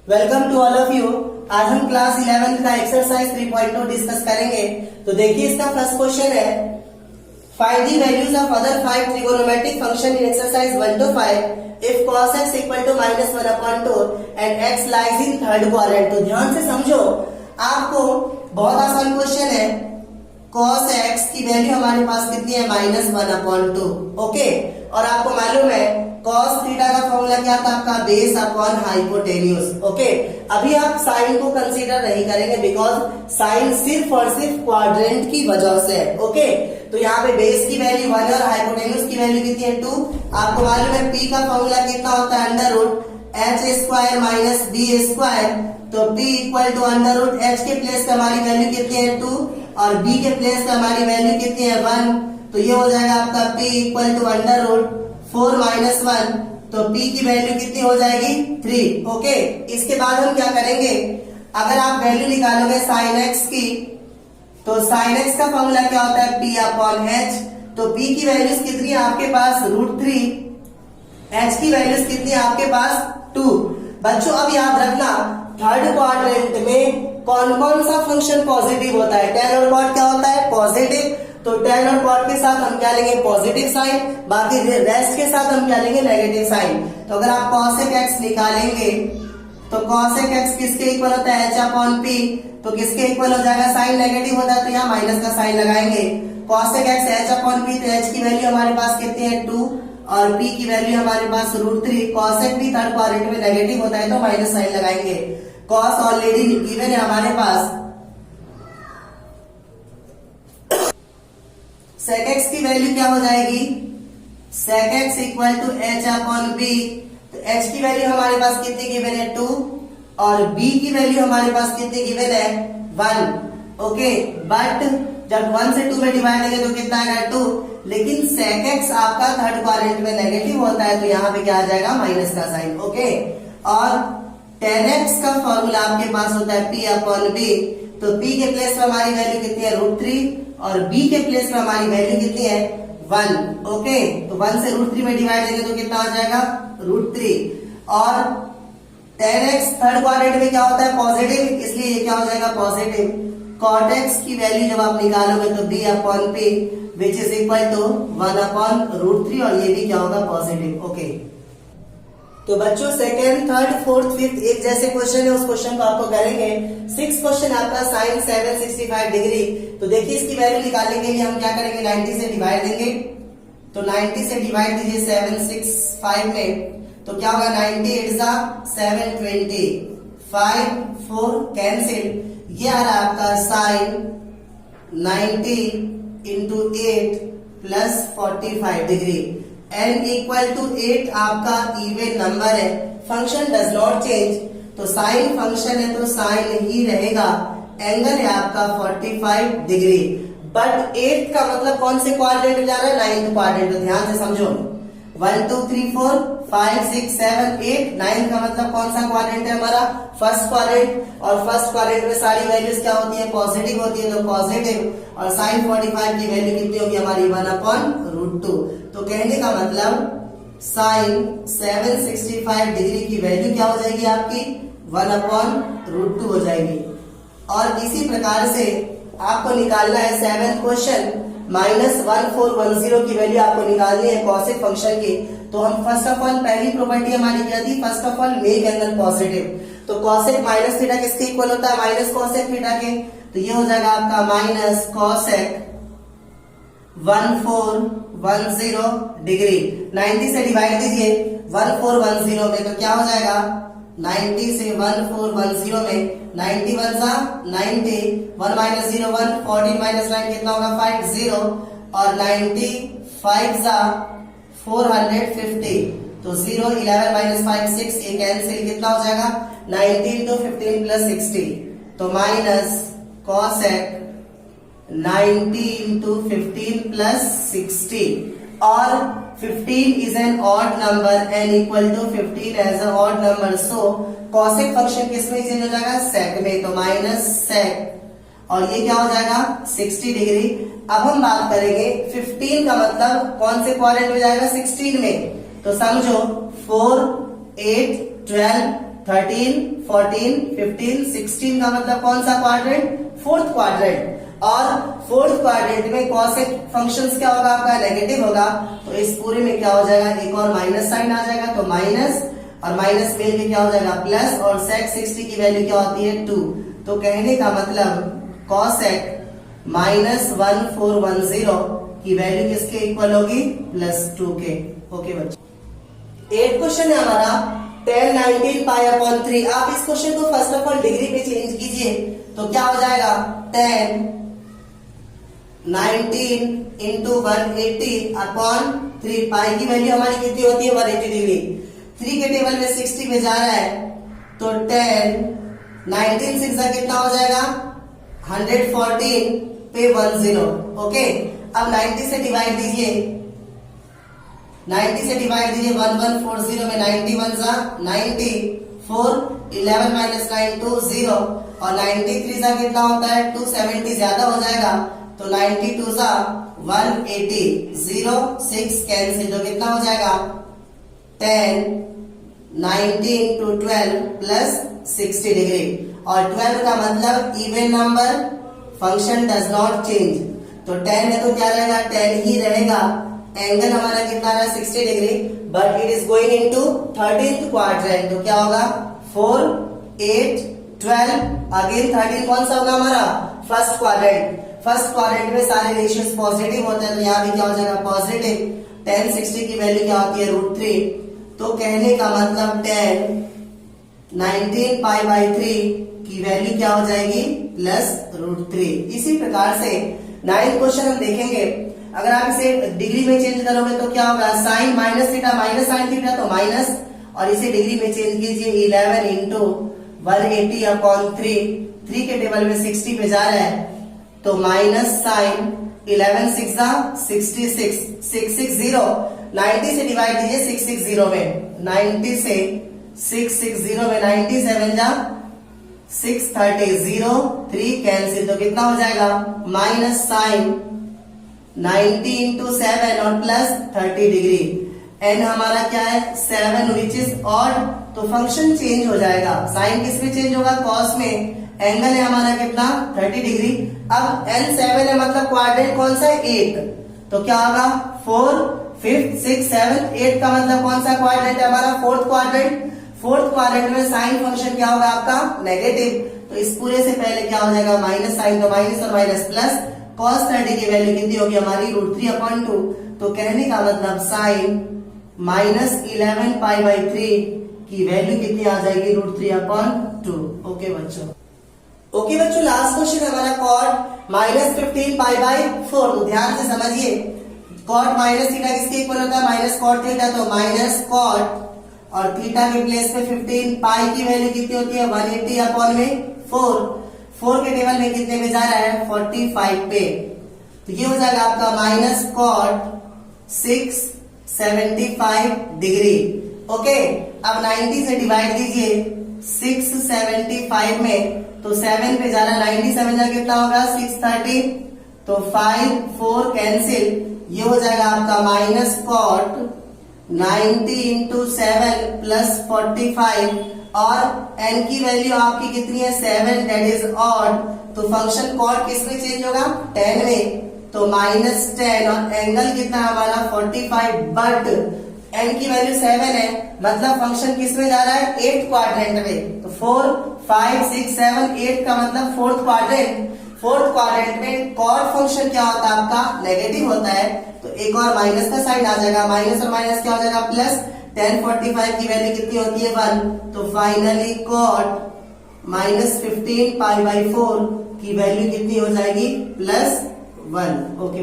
Welcome to all of you. आज हम class 11 का एक्सरसाइज 3.2 डिस्कस करेंगे। तो देखिए इसका फर्स्ट क्वेश्चन है, find the values of other 5 trigonometric function in exercise 1 to 5 if cos x equal to -1/2 and x lies in third quadrant. तो ध्यान से समझो, आपको बहुत आसान क्वेश्चन है। cos x की वैल्यू हमारे पास कितनी है, -1/2। ओके, और आपको मालूम है cos थीटा का फॉर्मूला क्या था आपका, बेस अपॉन हाइपोटेन्यूज। ओके, अभी आप साइन को कंसीडर नहीं करेंगे बिकॉज साइन सिर्फ और सिर्फ क्वाड्रेंट की वजह से है। ओके, तो यहाँ पे बेस की वैल्यू 1 और हाइपोटेन्यूज की वैल्यू कितनी है, 2। आपको मालूम है p का फॉर्मूला कितना होता है, √h² माइनस b²। तो p इक्वल टू √h के प्लेस पे हमारी वैल्यू कितनी है, 2, और b के प्लेस पे हमारी वैल्यू कितनी है, 1। तो ये हो जाएगा आपका p इक्वल टू √4 माइनस 1। तो p की वैल्यू कितनी हो जाएगी, 3। ओके, इसके बाद हम क्या करेंगे, अगर आप वैल्यू निकालोगे sin x की, तो sin x का फॉर्मूला क्या होता है, p अपॉन h। तो p की वैल्यूज कितनी है आपके पास, √3। h की वैल्यूज कितनी है आपके पास, 2। बच्चों अब याद रखना, थर्ड क्वाड्रेंट में कौन कौन सा फंक्शन पॉजिटिव होता है, tan और cot क्या होता है, पॉजिटिव। तो tan और cot के साथ हम क्या लेंगे, पॉजिटिव साइन, बाकी रेस्ट के साथ हम क्या लेंगे, नेगेटिव साइन। तो अगर आप cosec x निकालेंगे तो cosec x किसके इक्वल होता है, h अपॉन p। तो किसके इक्वल हो जाएगा, साइन नेगेटिव होता है तो यहाँ माइनस का साइन लगाएंगे। cosec x h upon p, तो h की वैल्यू हमारे पास कितनी है, 2, और p की वैल्यू हमारे पास √3। cosec भी थर्ड क्वाड्रेंट में नेगेटिव होता है तो माइनस साइन लगाएंगे। cos ऑलरेडी गिवन है हमारे पास। sec x की वैल्यू क्या हो जाएगी, sec x equal to h upon b। तो h की वैल्यू हमारे पास कितनी गिवन है, 2, और b की वैल्यू हमारे पास कितनी गिवन है, 1। ओके, बट जब 1 से 2 में डिवाइड करेंगे तो कितना आएगा, 2। लेकिन sec x आपका थर्ड क्वाड्रेंट में नेगेटिव होता है तो यहाँ पे क्या आ जाएगा, माइनस का साइन। ओके, और tan x का फॉर्मूला आपके पास होता है p अपॉन b। तो p के प्लेस पे हमारी वैल्यू कितनी है, √3, और b के प्लेस पे हमारी वैल्यू कितनी है, 1। ओके, तो 1 से √3 में डिवाइड करेंगे तो कितना आ जाएगा, √3। और tan x थर्ड क्वाड्रेंट में क्या होता है, पॉजिटिव, इसलिए ये क्या हो जाएगा, पॉजिटिव। cot x की वैल्यू जब आप निकालोगे तो b upon p which is equal to 1 upon √3, और ये भी क्या होगा, पॉजिटिव। ओके, तो बच्चों सेकेंड, थर्ड, फोर्थ, फिफ्थ एक जैसे क्वेश्चन है, उस क्वेश्चन को आपको करेंगे। 6 क्वेश्चन आपका साइन 765 डिग्री। तो देखिए इसकी वैल्यू निकालने के लिए हम क्या करेंगे, 90 से डिवाइड देंगे। तो 90 से डिवाइड दीजिए 765 में, तो क्या होगा, 90 8 720, 5 4 कैंसिल। ये आ रहा आपका sine 90 into 8 plus 45 degree. n equal to 8 आपका इवन नंबर है, फंक्शन डज नॉट चेंज। तो साइन फंक्शन है तो साइन ही रहेगा। एंगल है आपका 45 डिग्री। बट 8 का मतलब कौन से क्वाड्रेंट में जा रहा है, 9th क्वाड्रेंट में। ध्यान से समझो, 1 2 3 4 5 6 7 8 9 का मतलब कौन सा क्वाड्रेंट है हमारा, फर्स्ट क्वाड्रेंट। और फर्स्ट क्वाड्रेंट में सारी वैल्यूज क्या होती है, पॉजिटिव होती है, तो पॉजिटिव। और साइन 45 की वैल्यू कितनी होगी हमारी, 1 अपॉन √2। तो कहने का मतलब साइन 765 डिग्री की वैल्यू क्या हो जाएगी आपकी, 1 अपॉन √2 हो जाएगी। और इसी प्रकार से आपको निकालना है 7th क्वेश्चन, -1410 की वैल्यू आपको निकालनी है कॉसेक फंक्शन की। तो हम फर्स्ट ऑफ ऑल, पहली प्रॉपर्टी हमारी क्या थी, first of all make angle positive. तो कॉसेक माइनस थीटा किसके इक्वल होता है, माइनस कॉसेक थीटा के। तो ये हो जाएगा आपका माइनस कॉसेक 1410 डिग्री। 90 से डिवाइड दीजिए 1410 में, तो क्या हो जाएगा, 90 से 1410 में 90 1 90, 1 माइनस 0 1, 14 माइनस 9 कितना होगा, 50, और 90 5 450। तो 0 11 माइनस 5 6, ये कैंसिल, कितना हो जाएगा, 90 into 15 प्लस 60। तो माइनस कॉसेक 90 into 15 प्लस 60। और 15 is an odd number, n equal to 15 as a odd number, so cosec function किस में चेंज हो जाएगा, sec में। तो माइनस sec, और ये क्या हो जाएगा, 60 डिग्री। अब हम बात करेंगे 15 का मतलब कौन से क्वाड्रेंट में जाएगा, 16 में। तो समझो 4 8 12 13, 14, 15, 16 का मतलब कौन सा क्वाड्रेंट? Fourth quadrant. और फोर्थ क्वाड्रेंट में कॉसेक फंक्शंस क्या होगा आपका? नेगेटिव होगा। तो इस पूरे में क्या हो जाएगा? एक और माइनस साइन आ जाएगा, तो माइनस और माइनस मिल के क्या हो जाएगा? प्लस। और सेक 60 की वैल्यू क्या होती है? 2। तो कहने का मतलब कॉसेक -1410 की वैल्यू किसके इक्वल होगी? +2 के। ओके बच्चों, 8 क्वेश्चन है हमारा 10 19 पाई अपॉन 3। आप इस क्वेश्चन को फर्स्ट ऑफ ऑल डिग्री पे चेंज कीजिए, तो क्या हो जाएगा? 10 19 इंटू 180 अपॉन 3। पाई की वैल्यू हमारी कितनी होती है? 180 डिग्री। 3 के टेबल में 60 पे जा रहा है, तो 10 19 6 कितना हो जाएगा? 114 पे 10। ओके, अब 90 से डिवाइड दीजिए, 90 से डिवाइड दीजिए 1140 में 91 जा 90, 4 11 माइनस 9 2 0 और 93 जा कितना होता है? 270 ज्यादा हो जाएगा, तो 92 जा 180, 0 6 कैंसिल, तो कितना हो जाएगा? 10 19 to 12 प्लस 60 डिग्री। और 12 का मतलब even number, function does not change. तो 10 है तो क्या रहेगा? 10 ही रहेगा। एंगल हमारा कितना है? 60 degree, but it is going into 13th quadrant, तो क्या होगा? 4 8 12। अगेन 13 कौन सा होगा हमारा? First quadrant. फर्स्ट क्वाड्रेंट में सारे रेशियोज पॉजिटिव होते हैं, तो यहाँ भी क्या हो जाएगा? पॉजिटिव। 10 60 की वैल्यू क्या होती है? √3। तो कहने का मतलब 10 19 पाई बाई 3 की वैल्यू क्या हो जाएगी? +√3। इसी प्रकार से 9th क्वेश्चन हम देखेंगे। अगर आप इसे डिग्री में चेंज करोगे तो क्या होगा? Sine minus theta minus sine theta, तो माइनस, और इसे डिग्री में चेंज कीजिए 11 इंटू 180 अपॉन 3। 3 के टेबल में 60 पे जा रहा है, तो माइनस साइन 11 6 जा 66 660। 90 से डिवाइड कीजिए 660 में, 90 से 660 में 97 जा 630, 0 3 कैंसिल, तो कितना हो जाएगा? माइनस साइन 90 इंटू 7 और प्लस 30 डिग्री। एन हमारा क्या है? 7 विच इज ऑड, तो फंक्शन चेंज हो जाएगा। साइन किस में चेंज होगा? कॉस में। एंगल है हमारा कितना? 30 डिग्री। अब n 7 है मतलब क्वाड्रेंट कौन सा है? 8। तो क्या होगा? 4 5 6 7 8 का मतलब कौन सा क्वाड्रेंट है हमारा? Fourth quadrant. फोर्थ क्वाड्रेंट में साइन फंक्शन क्या होगा आपका? नेगेटिव। तो इस पूरे से पहले क्या हो जाएगा? माइनस साइन, तो माइनस और माइनस प्लस। cos 30 की वैल्यू कितनी होगी हमारी? √3/2। तो कहने का मतलब साइन -11 पाई बाई 3 की वैल्यू कितनी आ जाएगी? √3/2। ओके बच्चों, ओके बच्चों, लास्ट क्वेश्चन हमारा cot -15 पाई बाई 4। तो ध्यान से समझिए, cot माइनस थीटा किसके इक्वल होता है? माइनस cot थीटा, तो माइनस cot और थीटा के प्लेस में 15। पाई की वैल्यू कितनी होती है? 180 अपॉन में 4। 4 के टेबल में कितने पे जा रहा है? 45 पे, तो ये हो जाएगा आपका माइनस cot 675 डिग्री। ओके, अब 90 से डिवाइड दीजिए 675 में, तो 7 पे जा रहा है, 97 जा कितना होगा? 630, तो 5 4 कैंसिल, ये हो जाएगा आपका माइनस cot 90 इंटू 7 प्लस 45। और n की वैल्यू आपकी कितनी है? 7, दैट इज ऑड। तो फंक्शन cot किस में चेंज होगा? 10 में, तो -10 और एंगल कितना हमारा? 45, बट n की वैल्यू 7 है, मतलब फंक्शन किस में जा रहा है? 8th क्वाड्रेंट में। तो 4 5 6 7 8 का मतलब फोर्थ क्वाड्रेंट। फोर्थ क्वाड्रेंट में cot फंक्शन क्या होता है आपका? नेगेटिव होता है, तो एक और माइनस का साइन आ जाएगा, माइनस और माइनस क्या हो जाएगा? प्लस। 1045 की वैल्यू कितनी होती है? 1। तो फाइनली cot -15 पाई बाई 4 की वैल्यू कितनी हो जाएगी? +1। ओके।